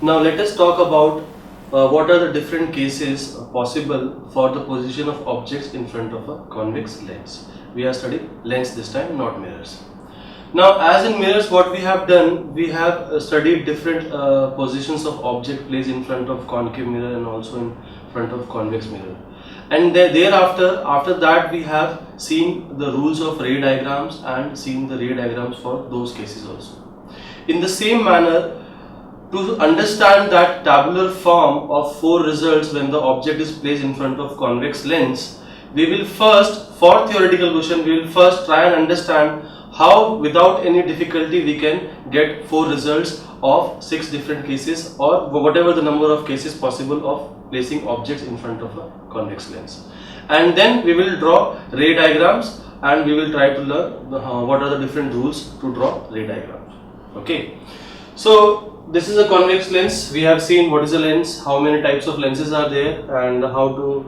Now let us talk about what are the different cases possible for the position of objects in front of a convex lens. We are studying lens this time, not mirrors. Now as in mirrors, what we have done, we have studied different positions of object placed in front of concave mirror and also in front of convex mirror. And thereafter, after that we have seen the rules of ray diagrams and seen the ray diagrams for those cases also. In the same manner, to understand that tabular form of 4 results when the object is placed in front of convex lens, we will first, for theoretical question, we will first try and understand how without any difficulty we can get 4 results of 6 different cases or whatever the number of cases possible of placing objects in front of a convex lens. And then we will draw ray diagrams and we will try to learn what are the different rules to draw ray diagrams. Okay. So this is a convex lens. We have seen what is a lens, how many types of lenses are there, and how to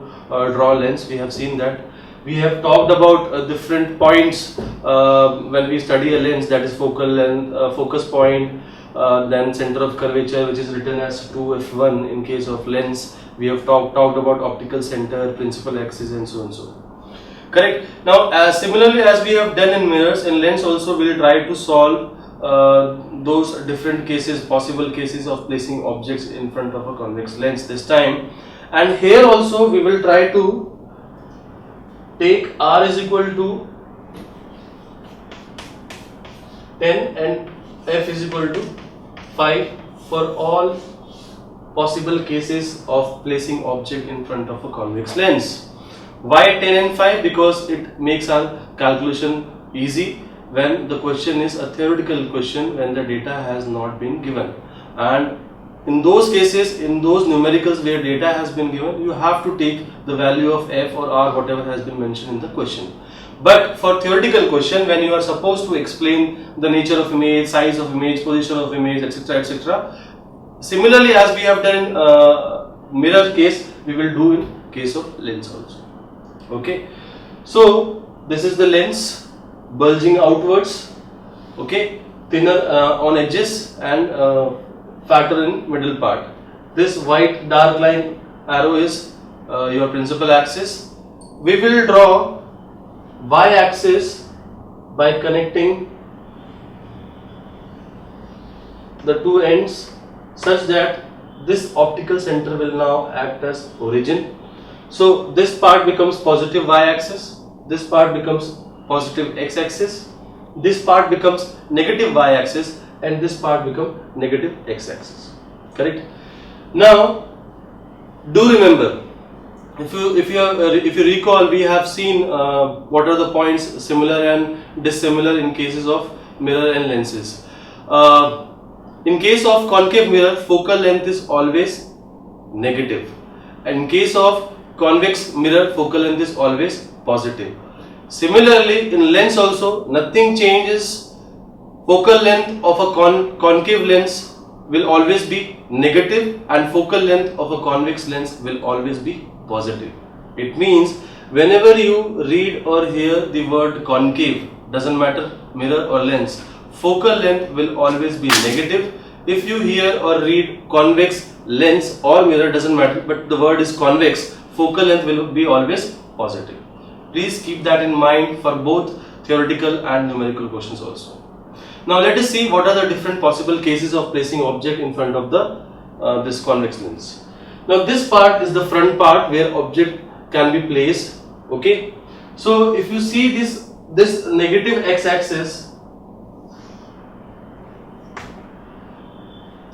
draw a lens. We have seen that. We have talked about different points when we study a lens, that is focal length, focus point, then center of curvature, which is written as 2f1 in case of lens. We have talked about optical center, principal axis, and so and so. Correct. Now, similarly as we have done in mirrors, in lens also we will try to solve those different cases, possible cases of placing objects in front of a convex lens this time. And here also we will try to take R is equal to 10 and F is equal to 5 for all possible cases of placing object in front of a convex lens. Why 10 and 5? Because it makes our calculation easy when the question is a theoretical question, when the data has not been given. And in those cases, in those numericals where data has been given, you have to take the value of F or R, whatever has been mentioned in the question. But for theoretical question, when you are supposed to explain the nature of image, size of image, position of image, etc., etc., similarly as we have done in mirror case, we will do in case of lens also. Okay, so this is the lens, bulging outwards, okay, thinner on edges and fatter in middle part. This white dark line arrow is your principal axis. We will draw y-axis by connecting the two ends such that this optical center will now act as origin. So this part becomes positive y-axis, this part becomes positive x-axis, this part becomes negative y-axis, and this part becomes negative x-axis. Correct? Now, do remember, if you recall, we have seen what are the points similar and dissimilar in cases of mirror and lenses. In case of concave mirror, focal length is always negative. In case of convex mirror, focal length is always positive. Similarly, in lens also, nothing changes. Focal length of a concave lens will always be negative and focal length of a convex lens will always be positive. It means whenever you read or hear the word concave, doesn't matter mirror or lens, focal length will always be negative. If you hear or read convex lens or mirror, doesn't matter, but the word is convex, focal length will be always positive. Please keep that in mind for both theoretical and numerical questions also. Now let us see what are the different possible cases of placing object in front of the this convex lens. Now this part is the front part where object can be placed. Okay. So if you see this negative x-axis,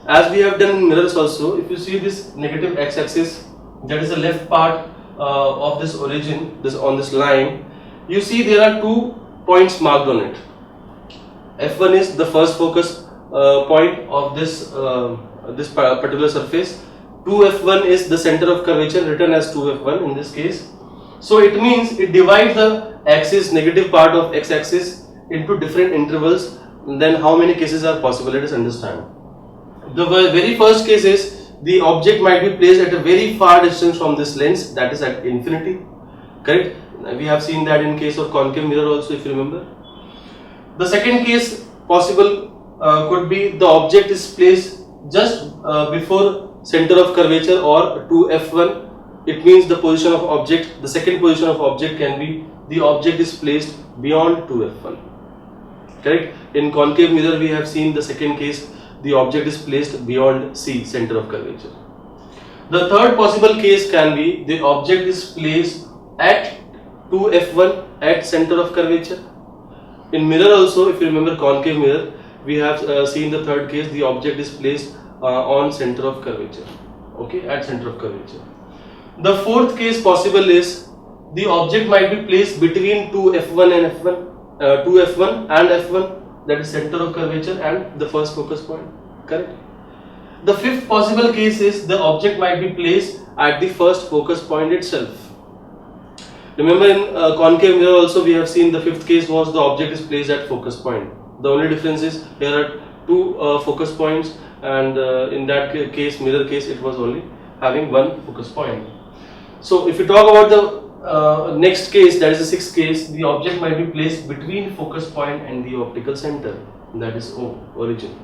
as we have done in mirrors also, if you see this negative x-axis, that is the left part of this origin, on this line, you see there are 2 points marked on it. F1 is the first focus point of this particular surface. 2f1 is the center of curvature, written as 2f1 in this case. So it means it divides the axis, negative part of x-axis, into different intervals. Then how many cases are possible? Let us understand. The very first case is the object might be placed at a very far distance from this lens, that is at infinity. Correct? We have seen that in case of concave mirror also, if you remember. The second case possible could be the object is placed just before center of curvature or to f1, it means the position of object, the second position of object can be the object is placed beyond 2f1. Correct? In concave mirror we have seen the second case, the object is placed beyond C, center of curvature. The third possible case can be the object is placed at 2f1 at center of curvature. In mirror also, if you remember concave mirror, we have seen the third case, the object is placed on center of curvature, okay, at center of curvature. The fourth case possible is the object might be placed between 2f1 and f1, 2f1 and f1, that is center of curvature and the first focus point, correct? The fifth possible case is the object might be placed at the first focus point itself. Remember in concave mirror also we have seen the fifth case was the object is placed at focus point. The only difference is here are two focus points, and in that case, mirror case, it was only having one focus point. So if you talk about the next case, that is the sixth case, the object might be placed between focus point and the optical center, that is O, origin,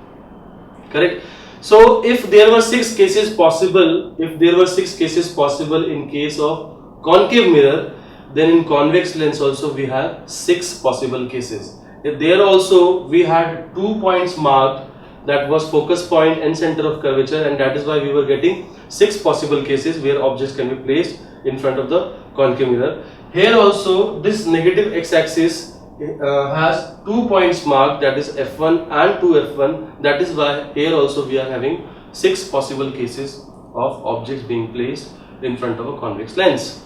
correct? So if there were six cases possible, in case of concave mirror, then in convex lens also we have six possible cases. There also we had 2 points marked, that was focus point and center of curvature, and that is why we were getting six possible cases where objects can be placed in front of the concave mirror. Here also this negative x-axis has 2 points marked, that is f1 and 2f1, that is why here also we are having six possible cases of objects being placed in front of a convex lens,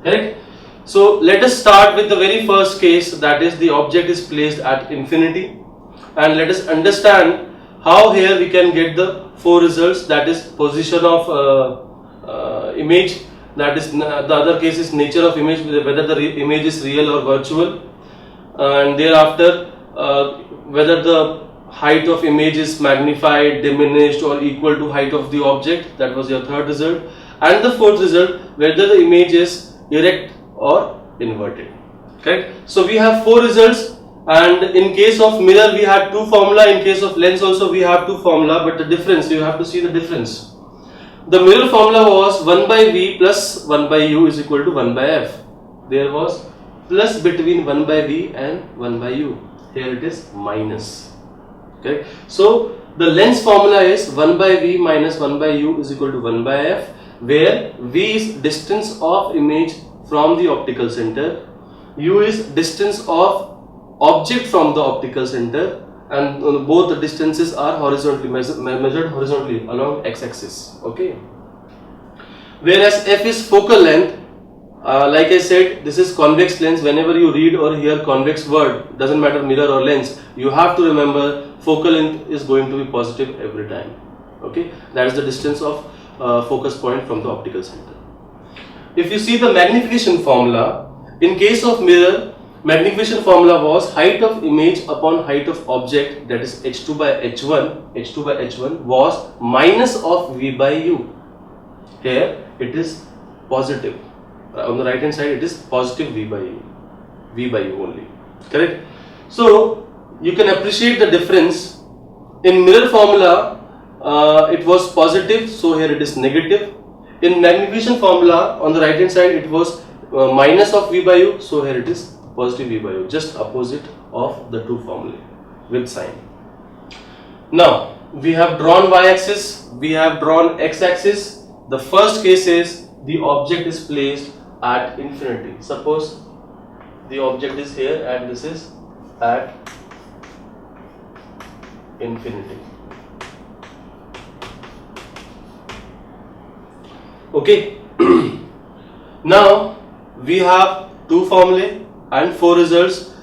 correct? So let us start with the very first case, that is the object is placed at infinity, and let us understand how here we can get the four results, that is position of image, that is the other case is nature of image, whether the image is real or virtual, and thereafter whether the height of image is magnified, diminished or equal to height of the object, that was your third result, and the fourth result whether the image is erect or inverted, correct? So we have four results, and in case of mirror we had two formula, in case of lens also we have two formula, but the difference, you have to see the difference. The mirror formula was 1 by V plus 1 by U is equal to 1 by F. There was plus between 1 by V and 1 by U. Here it is minus, okay? So the lens formula is 1 by V minus 1 by U is equal to 1 by F, where V is distance of image from the optical center, U is distance of object from the optical center, and both the distances are horizontally measured horizontally along x-axis, okay? Whereas F is focal length. Like I said, this is convex lens. Whenever you read or hear convex word, doesn't matter mirror or lens, you have to remember focal length is going to be positive every time, okay? That is the distance of focus point from the optical center. If you see the magnification formula, in case of mirror, magnification formula was height of image upon height of object, that is h2 by h1 was minus of V by U. Here it is positive. On the right hand side it is positive V by U only, correct? So you can appreciate the difference. In mirror formula it was positive, so here it is negative. In magnification formula on the right hand side it was minus of V by U, so here it is positive V by U, just opposite of the two formulae with sign. Now we have drawn y-axis, we have drawn x-axis. The first case is the object is placed at infinity. Suppose the object is here and this is at infinity, okay? Now we have two formulae and four results.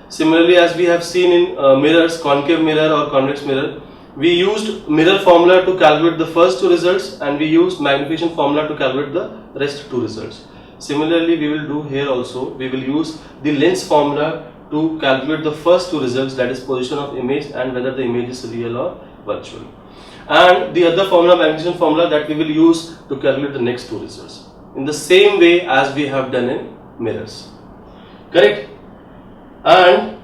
Similarly, as we have seen in mirrors, concave mirror or convex mirror, we used mirror formula to calculate the first two results, and we used magnification formula to calculate the rest two results. Similarly, we will do here also. We will use the lens formula to calculate the first two results, that is position of image and whether the image is real or virtual. And the other formula, magnification formula, that we will use to calculate the next two results in the same way as we have done in mirrors, correct? And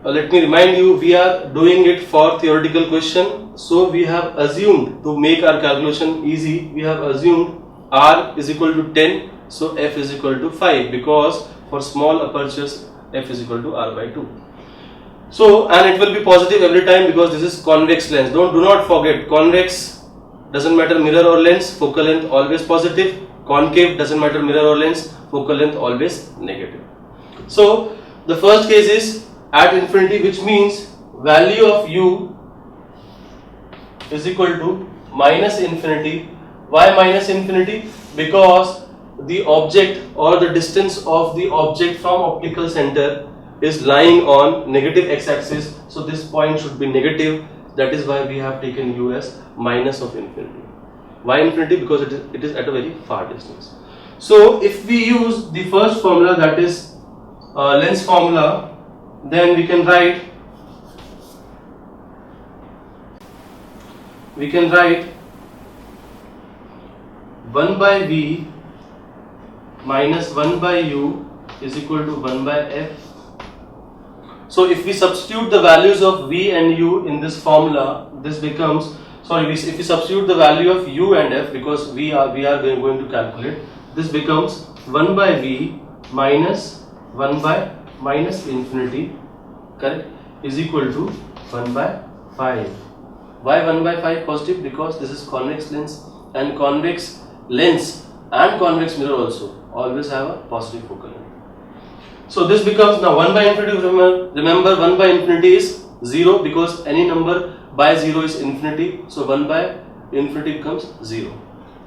let me remind you, we are doing it for theoretical question. So we have assumed, to make our calculation easy, we have assumed R is equal to 10. So F is equal to 5, because for small apertures F is equal to R by 2. So, and it will be positive every time because this is convex lens. Do not forget, convex doesn't matter mirror or lens, focal length always positive. Concave doesn't matter mirror or lens, focal length always negative. So the first case is at infinity, which means value of u is equal to minus infinity. Why minus infinity? Because the object or the distance of the object from optical center is lying on negative x-axis, so this point should be negative. That is why we have taken u as minus of infinity. Why infinity? Because it is at a very far distance. So if we use the first formula, that is lens formula, then we can write 1 by v minus 1 by u is equal to 1 by f. So if we substitute the values of v and u in this formula, this becomes, if we substitute the value of u and f, because we are going to calculate, this becomes 1 by v minus 1 by minus infinity, correct, is equal to 1 by 5. Why 1 by 5 positive? Because this is convex lens, and convex lens and convex mirror also always have a positive focal length. So this becomes, now 1 by infinity, remember 1 by infinity is 0, because any number by 0 is infinity. So 1 by infinity becomes 0.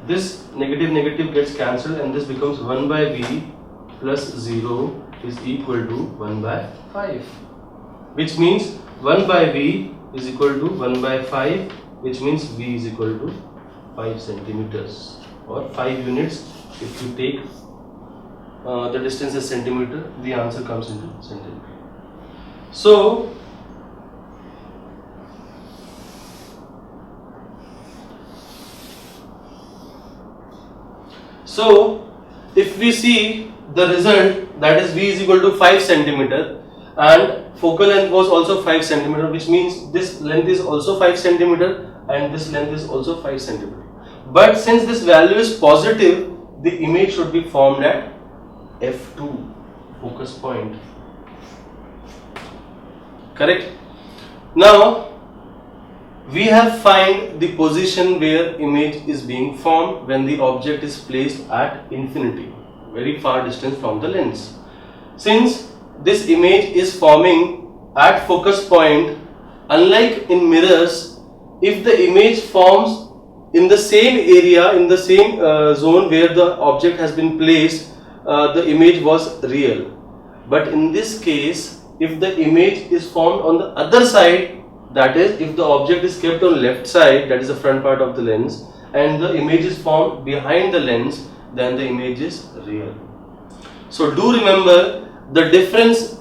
This negative gets cancelled, and this becomes 1 by v plus 0 is equal to 1 by 5, which means 1 by v is equal to 1 by 5, which means v is equal to 5 centimeters or 5 units. If you take the distance is centimeter, the answer comes into centimeter. So if we see the result, that is v is equal to 5 centimeter, and focal length was also 5 centimeter, which means this length is also 5 centimeter and this length is also 5 centimeter. But since this value is positive, the image should be formed at f2, focus point, correct. Now we have find the position where image is being formed when the object is placed at infinity, very far distance from the lens. Since this image is forming at focus point, unlike in mirrors, if the image forms in the same area, in the same zone where the object has been placed, the image was real. But in this case, if the image is formed on the other side, that is, if the object is kept on left side, that is the front part of the lens, and the image is formed behind the lens, then the image is real. So do remember the difference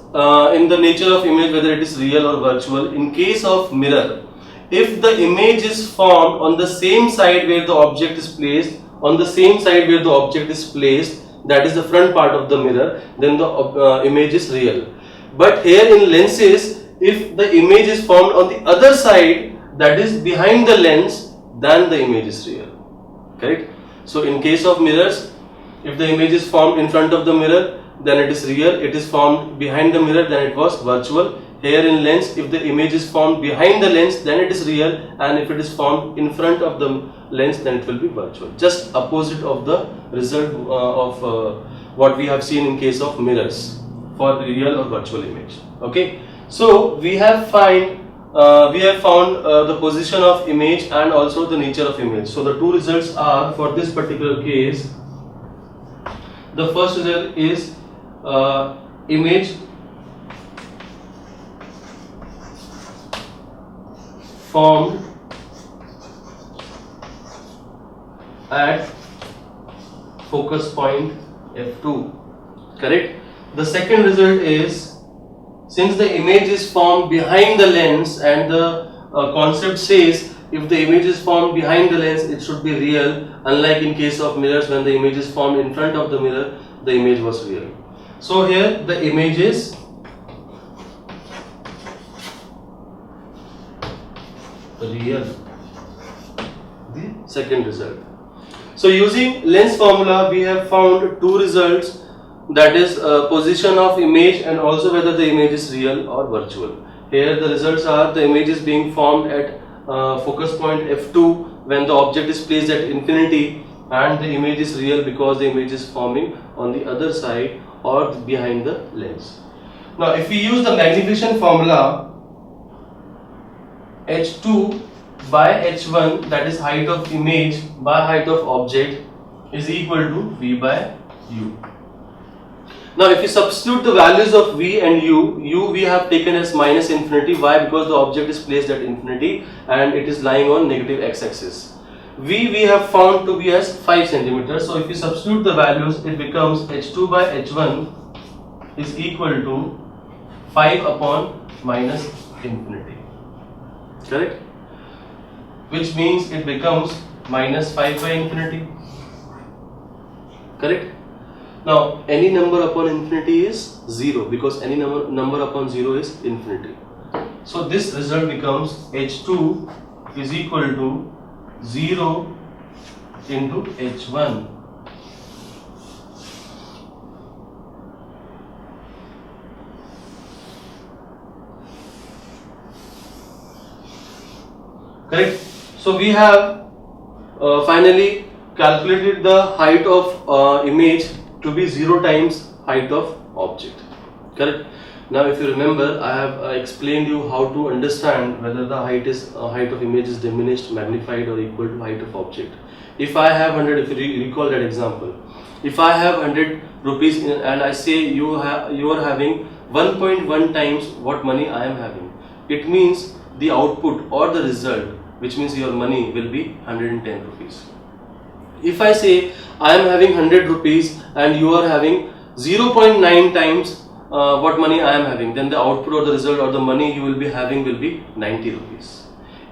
in the nature of image, whether it is real or virtual. In case of mirror, if the image is formed on the same side where the object is placed, that is the front part of the mirror, then the image is real. But here in lenses, if the image is formed on the other side, that is behind the lens, then the image is real, correct. So in case of mirrors, if the image is formed in front of the mirror, then it is real. It is formed behind the mirror, then it was virtual. Here in lens, if the image is formed behind the lens, then it is real, and if it is formed in front of the lens, then it will be virtual. Just opposite of the result of what we have seen in case of mirrors for the real or virtual image. Okay, so we have found the position of image and also the nature of image. So the two results are, for this particular case, the first result is image formed at focus point f2, correct. The second result is, since the image is formed behind the lens, and the concept says if the image is formed behind the lens, it should be real, unlike in case of mirrors, when the image is formed in front of the mirror, the image was real. So here the image is real. The second result. So using lens formula we have found two results, that is position of image and also whether the image is real or virtual. Here the results are the image is being formed at focus point f2 when the object is placed at infinity, and the image is real because the image is forming on the other side or behind the lens. Now if we use the magnification formula, h2 by h1, that is height of image by height of object, is equal to v by u. Now if you substitute the values of v and u we have taken as minus infinity. Why? Because the object is placed at infinity and it is lying on negative x-axis. We have found to be as 5 centimeters. So if you substitute the values, it becomes h2 by h1 is equal to 5 upon minus infinity. Correct? Which means it becomes minus 5 by infinity. Correct? Now any number upon infinity is 0 because any number upon 0 is infinity. So this result becomes h2 is equal to 0 into h1. Correct? So we have finally calculated the height of image to be 0 times height of object. Correct? Now if you remember, I have explained you how to understand whether the height of image is diminished, magnified or equal to height of object. If I have 100, if you recall that example, if I have 100 rupees and I say you are having 1.1 times what money I am having, it means the output or the result, which means your money, will be 110 rupees. If I say I am having 100 rupees and you are having 0.9 times what money I am having, then the output or the result or the money you will be having will be 90 rupees.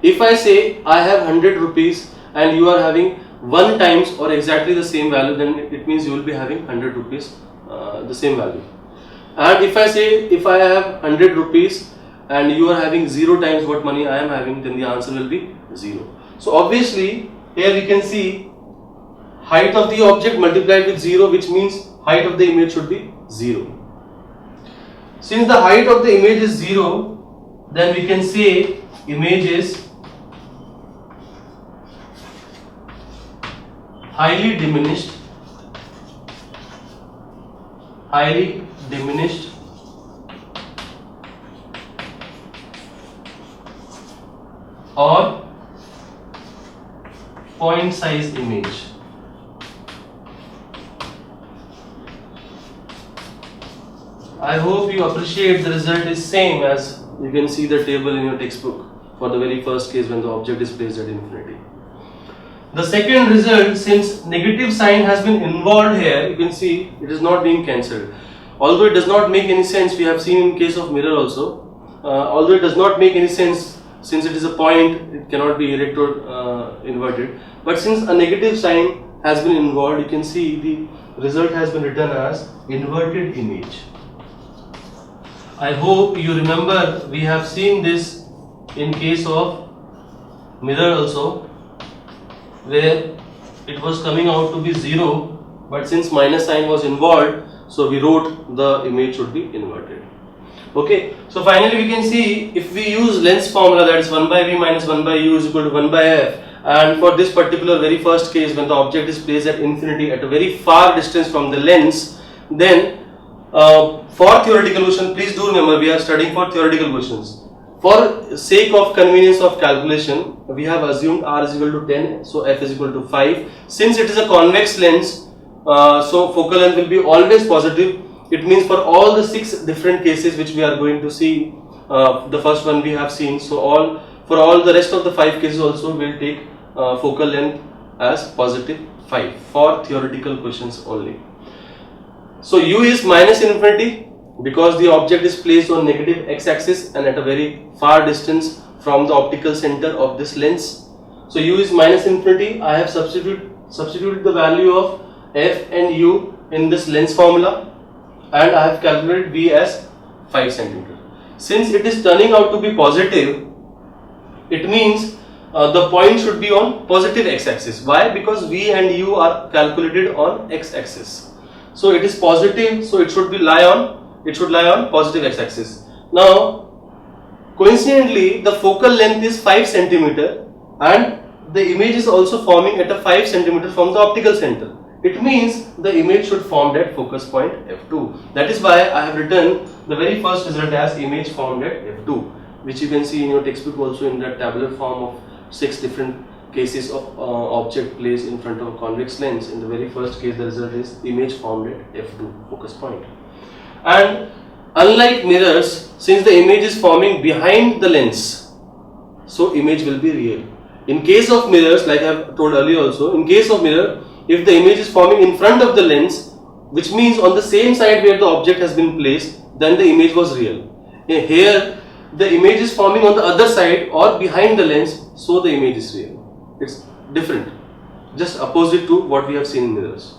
If I say I have 100 rupees and you are having 1 times or exactly the same value, then it means you will be having 100 rupees, the same value. And if I say if I have 100 rupees and you are having 0 times what money I am having, then the answer will be 0. So obviously here we can see height of the object multiplied with 0, which means height of the image should be 0. Since the height of the image is 0, then we can say image is highly diminished or point size image. I hope you appreciate the result is same as you can see the table in your textbook for the very first case when the object is placed at infinity. The second result, since negative sign has been involved here, you can see it is not being cancelled. Although it does not make any sense, we have seen in case of mirror also, although it does not make any sense since it is a point, it cannot be erect or inverted. But since a negative sign has been involved, you can see the result has been written as inverted image. I hope you remember we have seen this in case of mirror also, where it was coming out to be 0, but since minus sign was involved, so we wrote the image should be inverted. Okay, so finally we can see if we use lens formula, that is 1 by v minus 1 by u is equal to 1 by f, and for this particular very first case when the object is placed at infinity at a very far distance from the lens, then for theoretical question, please do remember we are studying for theoretical questions. For sake of convenience of calculation, we have assumed r is equal to 10, so f is equal to 5. Since it is a convex lens, so focal length will be always positive. It means for all the 6 different cases which we are going to see, the first one we have seen, so for all the rest of the 5 cases also we will take focal length as positive 5 for theoretical questions only. So u is minus infinity because the object is placed on negative x-axis and at a very far distance from the optical center of this lens. So u is minus infinity. I have substituted the value of f and u in this lens formula, and I have calculated v as 5 cm. Since it is turning out to be positive, it means the point should be on positive x-axis. Why? Because v and u are calculated on x-axis. So it is positive, so it should lie on positive x-axis. Now coincidentally the focal length is 5 centimeter and the image is also forming at a 5 centimeter from the optical center. It means the image should form at focus point f2. That is why I have written the very first result as image formed at f2, which you can see in your textbook also in that tabular form of 6 different cases of object placed in front of a convex lens. In the very first case, the result is image formed at f2 focus point. And unlike mirrors, since the image is forming behind the lens, so image will be real. In case of mirrors, like I have told earlier also, in case of mirror, if the image is forming in front of the lens, which means on the same side where the object has been placed, then the image was real. Here, the image is forming on the other side or behind the lens, so the image is real. It's different, just opposite to what we have seen in mirrors.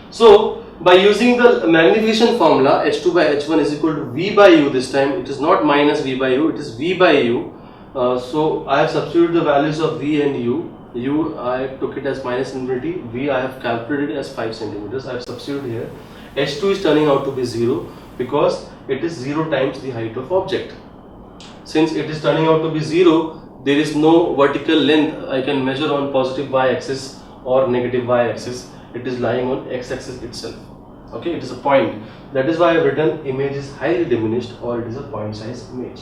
So, by using the magnification formula, h2 by h1 is equal to v by u this time, it is not minus v by u, it is v by u. So, I have substituted the values of v and u. U I took it as minus infinity, v I have calculated as 5 centimeters. I have substituted here. h2 is turning out to be 0 because it is 0 times the height of object. Since it is turning out to be 0, there is no vertical length I can measure on positive y-axis or negative y-axis. It is lying on x-axis itself. Okay, it is a point. That is why I have written image is highly diminished or it is a point size image.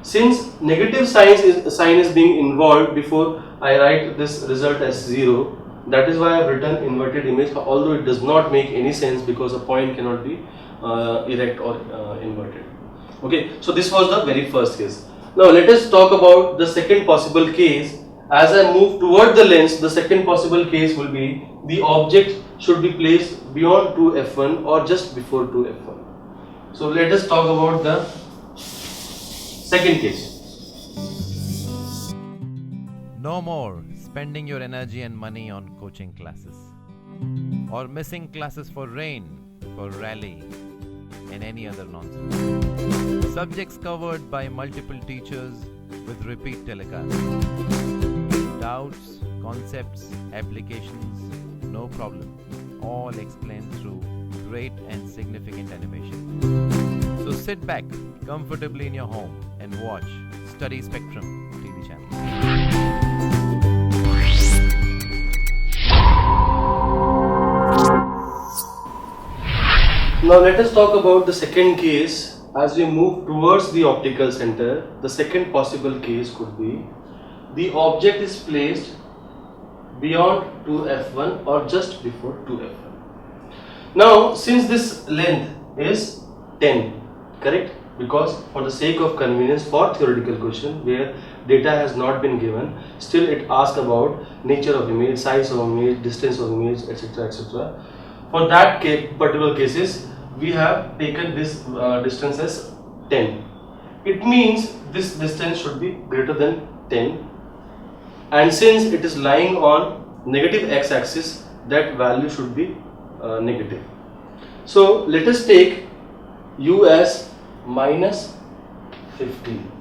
Since negative sign is being involved before I write this result as 0, that is why I have written inverted image, although it does not make any sense because a point cannot be erect or inverted. Okay, so this was the very first case. Now let us talk about the second possible case. As I move toward the lens, the second possible case will be the object should be placed beyond 2f1 or just before 2f1. So let us talk about the second case. No more spending your energy and money on coaching classes or missing classes for rain, for rally and any other nonsense. Subjects covered by multiple teachers with repeat telecasts. Doubts, concepts, applications, no problem. All explained through great and significant animation. So sit back comfortably in your home and watch Study Spectrum TV channel. Now let us talk about the second case. As we move towards the optical center, the second possible case could be the object is placed beyond 2f1 or just before 2f1. Now since this length is 10, correct? Because for the sake of convenience for theoretical question where data has not been given, still it asks about nature of image, size of image, distance of image, etc. etc. For that particular cases, we have taken this distance as 10. It means this distance should be greater than 10, and since it is lying on negative x-axis, that value should be negative. So let us take u as minus 15.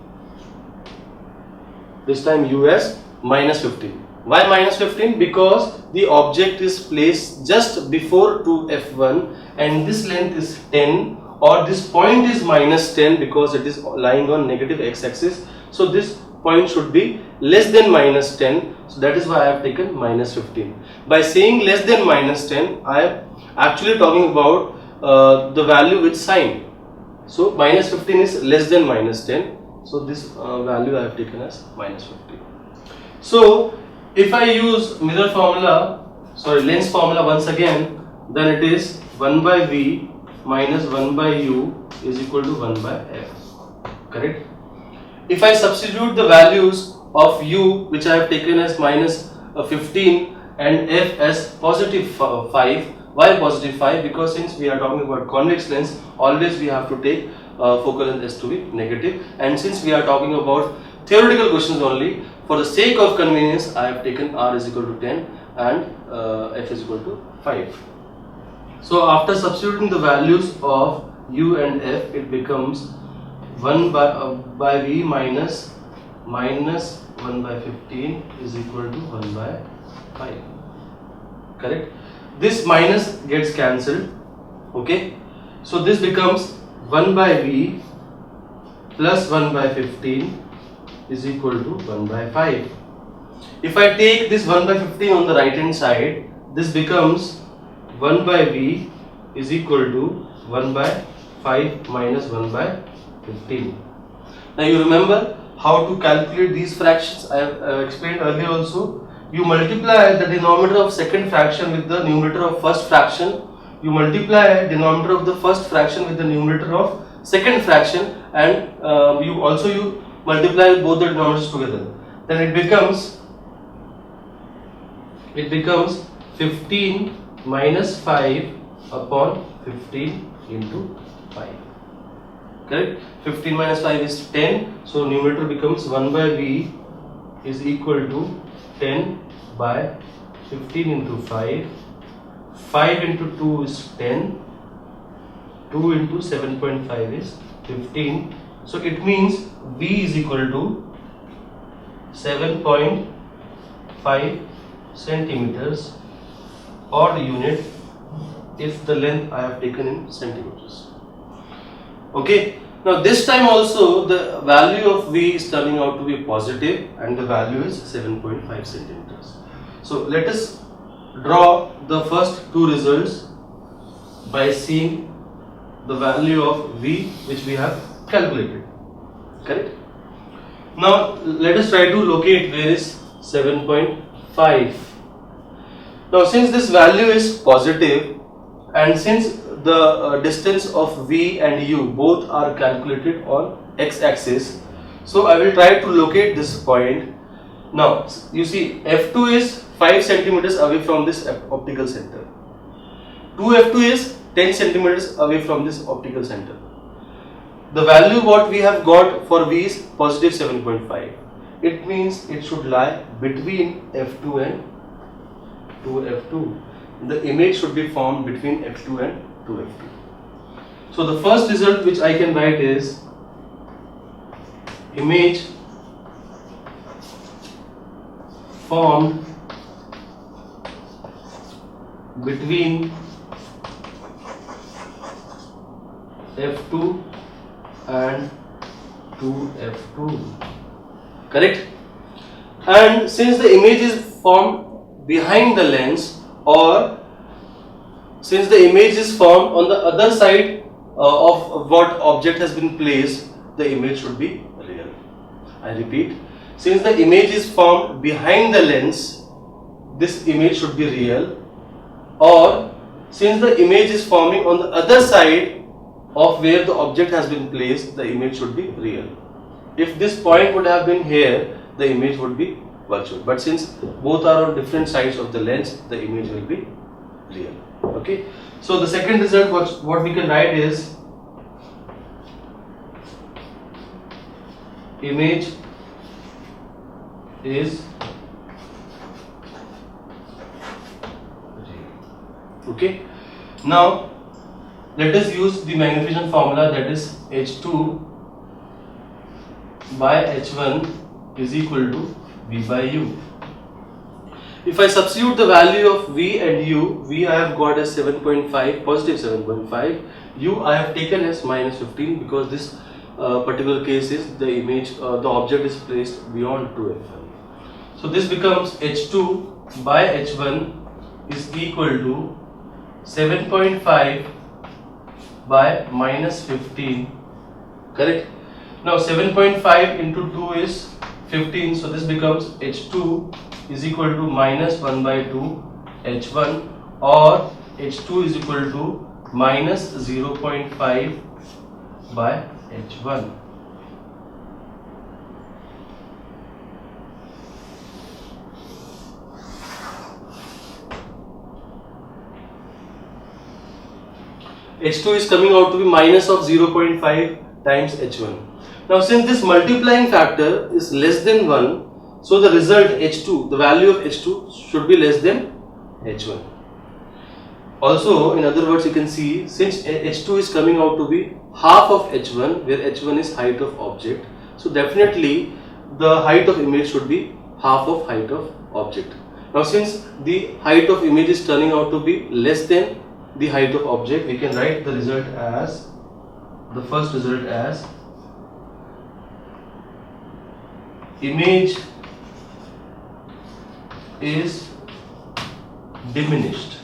This time u as minus 15. Why minus 15? Because the object is placed just before 2f1 and this length is 10, or this point is minus 10 because it is lying on negative x-axis. So this point should be less than minus 10. So that is why I have taken minus 15. By saying less than minus 10, I am actually talking about the value with sign. So minus 15 is less than minus 10. So this value I have taken as minus 15. So if I use lens formula once again, then it is 1 by v minus 1 by u is equal to 1 by f. Correct? If I substitute the values of u, which I have taken as minus 15, and f as positive 5. Why positive 5? Because since we are talking about convex lens, always we have to take focal length as to be negative, and since we are talking about theoretical questions only, for the sake of convenience, I have taken r is equal to 10 and f is equal to 5. So after substituting the values of u and f, it becomes 1 by v minus 1 by 15 is equal to 1 by 5. Correct? This minus gets cancelled. Okay? So this becomes 1 by V plus 1 by 15 is equal to 1 by 5. If I take this 1 by 15 on the right hand side, this becomes 1 by V is equal to 1 by 5 minus 1 by 15. Now you remember how to calculate these fractions. I have explained earlier also. You multiply the denominator of second fraction with the numerator of first fraction. You multiply denominator of the first fraction with the numerator of second fraction, and you multiply both the denominators together. Then it becomes 15 minus 5 upon 15 into 5. Correct? 15 minus 5 is 10. So numerator becomes 1 by V is equal to 10 by 15 into 5. 5 into 2 is 10. 2 into 7.5 is 15. So it means V is equal to 7.5 centimeters, or the unit if the length I have taken in centimeters. Okay. Now this time also the value of V is turning out to be positive and the value is 7.5 centimeters. So let us draw the first two results by seeing the value of V which we have calculated. Correct? Now let us try to locate where is 7.5. Now since this value is positive and since the distance of V and U both are calculated on x-axis, so I will try to locate this point. Now you see F2 is 5 centimeters away from this optical center. 2F2 is 10 centimeters away from this optical center. The value what we have got for V is positive 7.5. It means it should lie between F2 and 2F2. The image should be formed between F2 and 2F2. So the first result which I can write is image formed between F2 and 2F2. Correct? And since the image is formed behind the lens, or since the image is formed on the other side of what object has been placed, the image should be real. I repeat, since the image is formed behind the lens, this image should be real, or since the image is forming on the other side of where the object has been placed, the image should be real. If this point would have been here, the image would be virtual, but since both are on different sides of the lens, the image will be real. Okay, so the second result what we can write is image is real. Okay, now let us use the magnification formula, that is H2 by H1 is equal to V by U. If I substitute the value of V and U, V I have got as 7.5, positive 7.5, U I have taken as minus 15 because this particular case is the image, the object is placed beyond 2F1. So this becomes H2 by H1 is equal to 7.5 by minus 15. Correct? Now 7.5 into 2 is 15, so this becomes H2 is equal to minus 1 by 2 H1, or H2 is equal to minus 0.5 by H1. H2 is coming out to be minus of 0.5 times H1. Now since this multiplying factor is less than 1, so the result H2, the value of H2 should be less than H1. Also, in other words, you can see since H2 is coming out to be half of H1, where H1 is height of object, so definitely the height of image should be half of height of object. Now since the height of image is turning out to be less than the height of object, we can write the result as, the first result as image is diminished.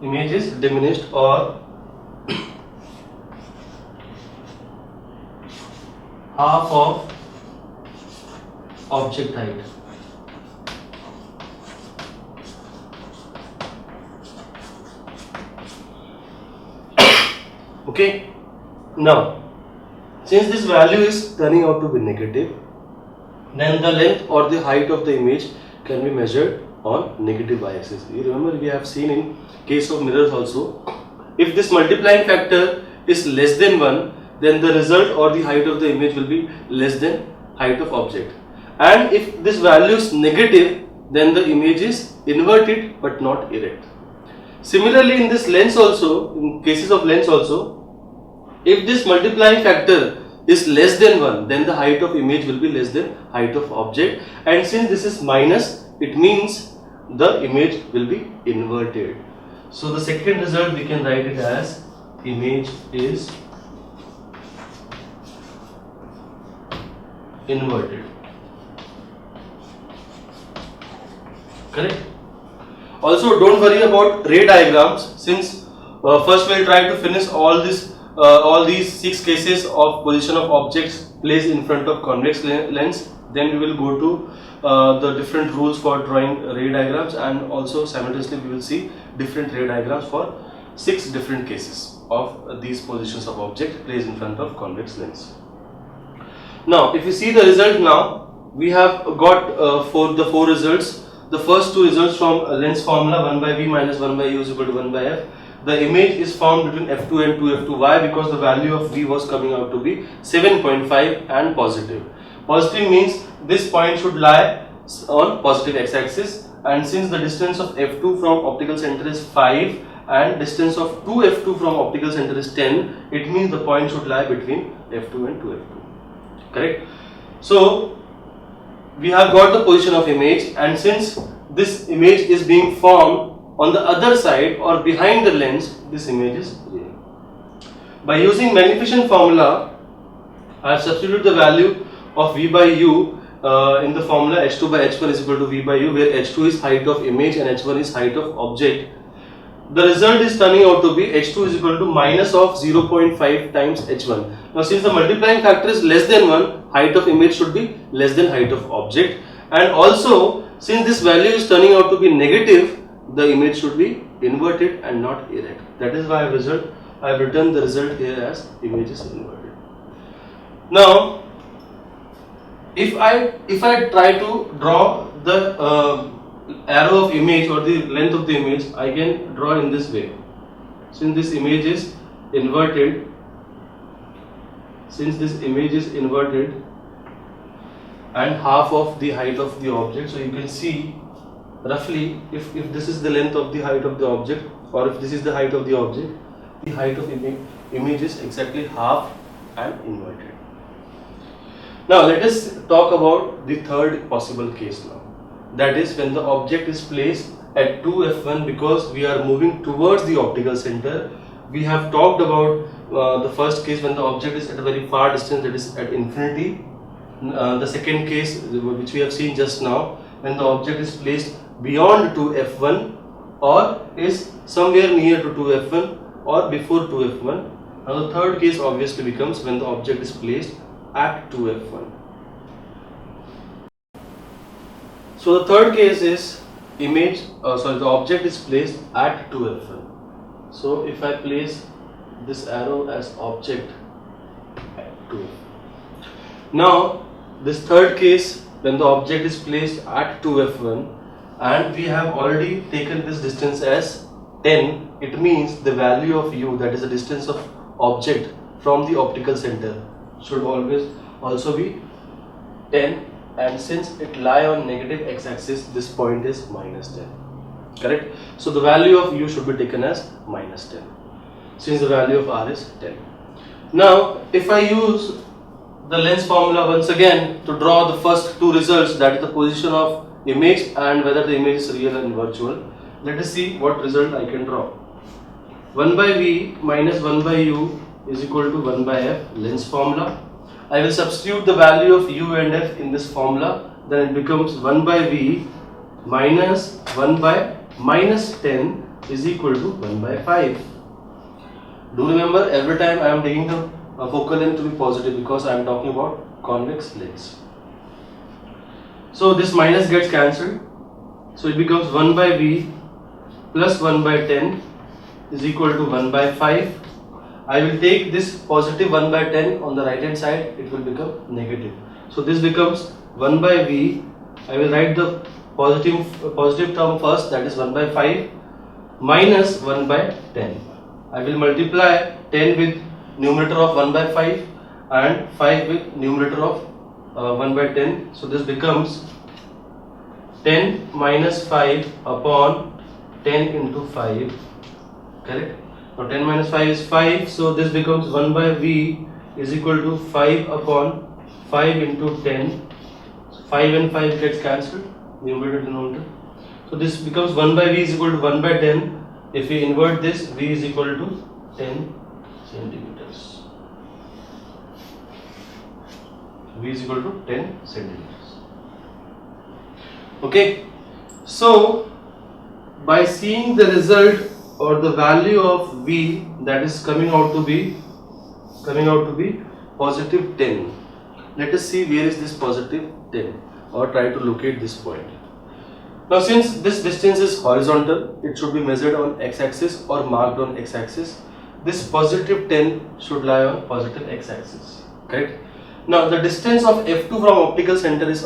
Image is diminished or half of object height. Okay. Now, since this value is turning out to be negative, then the length or the height of the image can be measured on negative y-axis. You remember we have seen in case of mirrors also, if this multiplying factor is less than 1, then the result or the height of the image will be less than height of object. And if this value is negative, then the image is inverted but not erect. Similarly, in this lens also, in cases of lens also, if this multiplying factor is less than 1, then the height of image will be less than height of object, and since this is minus, it means the image will be inverted. So the second result we can write it as image is inverted. Correct? Also, don't worry about ray diagrams, since first we'll try to finish all these 6 cases of position of objects placed in front of convex lens. Then we will go to the different rules for drawing ray diagrams, and also simultaneously we will see different ray diagrams for 6 different cases of these positions of object placed in front of convex lens. Now, if you see the result now, we have got for the 4 results. The first 2 results from lens formula 1 by v minus 1 by u is equal to 1 by f. The image is formed between f2 and 2f2. Why? Because the value of v was coming out to be 7.5 and positive. Positive means this point should lie on positive x-axis, and since the distance of f2 from optical center is 5 and distance of 2f2 from optical center is 10, it means the point should lie between f2 and 2f2. Correct? So we have got the position of image, and since this image is being formed on the other side or behind the lens, this image is real. By using magnification formula, I have substituted the value of v by u in the formula h2 by h1 is equal to v by u, where h2 is height of image and h1 is height of object. The result is turning out to be h2 is equal to minus of 0.5 times h1. Now since the multiplying factor is less than 1, height of image should be less than height of object, and also since this value is turning out to be negative, the image should be inverted and not erect. That is why I have written the result here as image is inverted. Now if I try to draw the arrow of image or the length of the image, I can draw in this way. Since this image is inverted, and half of the height of the object, so you can see roughly if this is the length of the height of the object, or if this is the height of the object, the height of image is exactly half and inverted. Now let us talk about the third possible case now. That is when the object is placed at 2f1 because we are moving towards the optical center. We have talked about the first case when the object is at a very far distance, that is at infinity. The second case which we have seen just now, when the object is placed beyond 2f1 or is somewhere near to 2f1 or before 2f1. Now the third case obviously becomes when the object is placed at 2f1. So the third case is the object is placed at 2f1. So if I place this arrow as object at 2f1. Now this third case when the object is placed at 2f1 and we have already taken this distance as 10, it means the value of u, that is the distance of object from the optical center, should always also be 10, and since it lie on negative x-axis, this point is minus 10. Correct? So the value of u should be taken as minus 10 since the value of r is 10. Now, if I use the lens formula once again to draw the first two results, that is the position of image and whether the image is real and virtual, let us see what result I can draw. 1 by V minus 1 by U is equal to 1 by F, lens formula. I will substitute the value of U and F in this formula, then it becomes 1 by V minus 1 by minus 10 is equal to 1 by 5. Do remember, every time I am taking the focal length to be positive because I am talking about convex lens. So this minus gets cancelled. So it becomes 1 by V plus 1 by 10 is equal to 1 by 5. I will take this positive 1 by 10 on the right hand side, it will become negative. So this becomes 1 by V. I will write the positive term first, that is 1 by 5 minus 1 by 10. I will multiply 10 with numerator of 1 by 5 and 5 with numerator of 1 by 10. So this becomes 10 minus 5 upon 10 into 5. Correct? Now 10 minus 5 is 5. So this becomes 1 by V is equal to 5 upon 5 into 10. So 5 and 5 gets cancelled. Numerator denominator. So this becomes 1 by V is equal to 1 by 10. If we invert this, V is equal to 10 centimeters. V is equal to 10 centimeters. Okay. So by seeing the result or the value of V, that is coming out to be positive 10. Let us see where is this positive 10 or try to locate this point. Now since this distance is horizontal, it should be measured on x-axis or marked on x-axis. This positive 10 should lie on positive x-axis. Correct? Now the distance of F2 from optical center is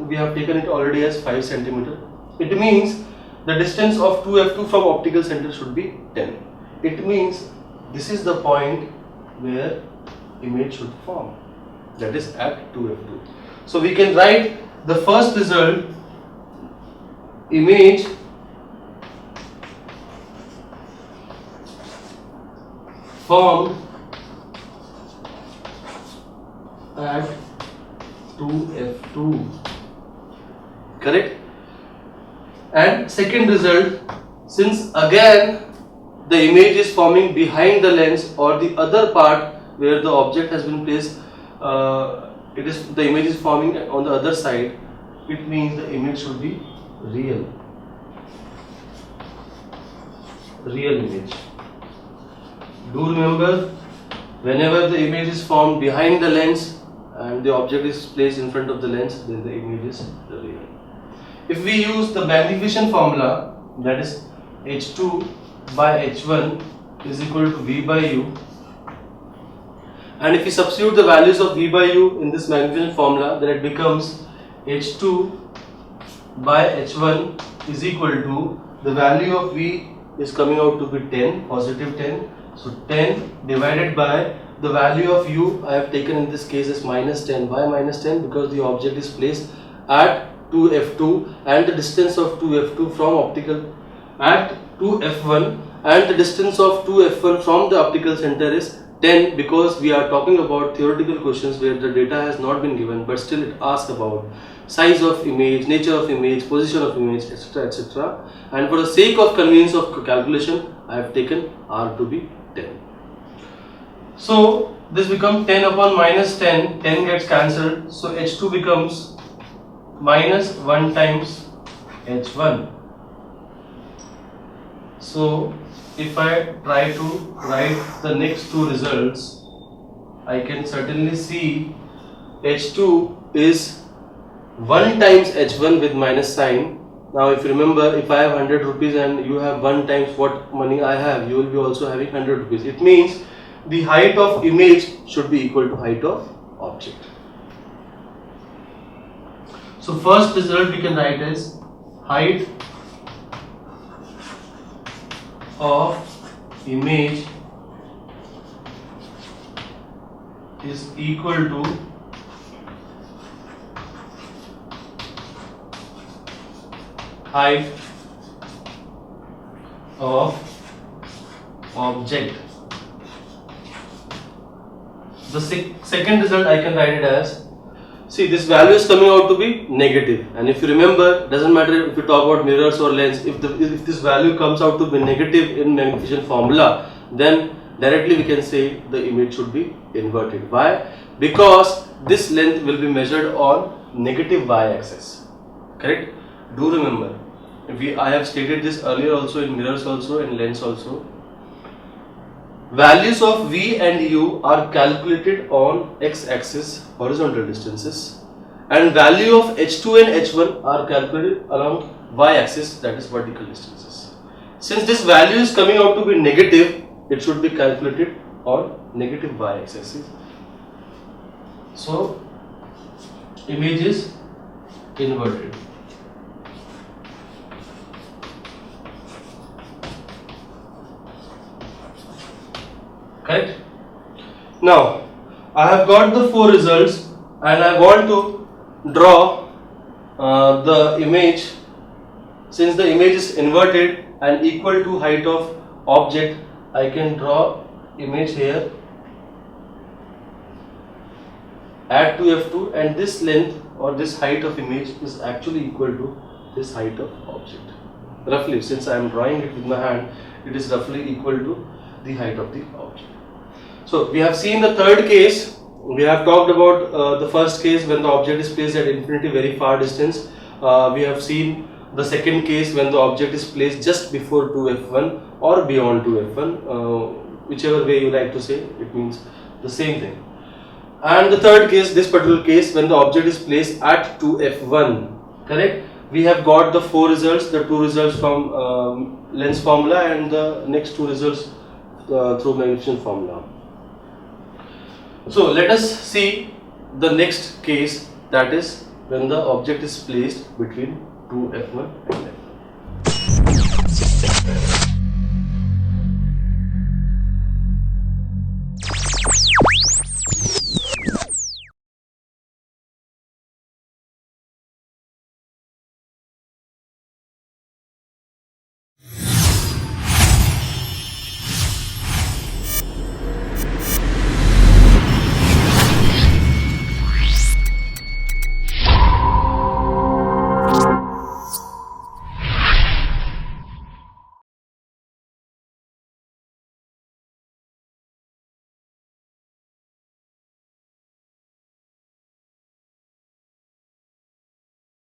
we have taken it already as 5 centimeter. It means the distance of 2F2 from optical center should be 10. It means this is the point where image should form, that is at 2F2. So we can write the first result, image formed at 2F2. Correct? And second result, since again the image is forming behind the lens or the other part where the object has been placed, the image is forming on the other side, it means the image should be real image. Do remember, whenever the image is formed behind the lens and the object is placed in front of the lens, then the image is real. If we use the magnification formula, that is H2 by H1 is equal to V by U, and if we substitute the values of V by U in this magnification formula, then it becomes H2 by H1 is equal to, the value of V is coming out to be 10, positive 10. So 10 divided by the value of U, I have taken in this case as minus 10. Why minus 10? Because the object is placed at 2F2 and the distance of 2F2 from optical at 2F1 and the distance of 2F1 from the optical center is 10, because we are talking about theoretical questions where the data has not been given but still it asks about size of image, nature of image, position of image, etc, etc, and for the sake of convenience of calculation I have taken R to be 10. So this becomes 10 upon minus 10, 10 gets cancelled, so H2 becomes minus 1 times H1. So if I try to write the next two results, I can certainly see H2 is 1 times H1 with minus sign. Now if you remember, if I have 100 rupees and you have 1 times what money I have, you will be also having 100 rupees. It means the height of image should be equal to height of object. So first result we can write as height of image is equal to height of object. The second result I can write it as, see, this value is coming out to be negative, and if you remember, doesn't matter if you talk about mirrors or lens, if this value comes out to be negative in magnification formula, then directly we can say the image should be inverted. Why? Because this length will be measured on negative y-axis. Correct? Do remember, I have stated this earlier also in mirrors also and lens also. Values of V and U are calculated on x-axis, horizontal distances, and value of H2 and H1 are calculated along y-axis, that is vertical distances. Since this value is coming out to be negative, it should be calculated on negative y-axis. So image is inverted. Correct? Now I have got the 4 results and I want to draw the image. Since the image is inverted and equal to height of object, I can draw image here, add to F2, and this length or this height of image is actually equal to this height of object. Roughly, since I am drawing it with my hand, it is roughly equal to the height of the object. So we have seen the third case. We have talked about the first case when the object is placed at infinity, very far distance. We have seen the second case when the object is placed just before 2f1 or beyond 2f1, whichever way you like to say, it means the same thing. And the third case, this particular case, when the object is placed at 2f1. Correct? We have got the 4 results, the 2 results from lens formula and the next 2 results through magnification formula. So let us see the next case, that is when the object is placed between 2f1 and f2.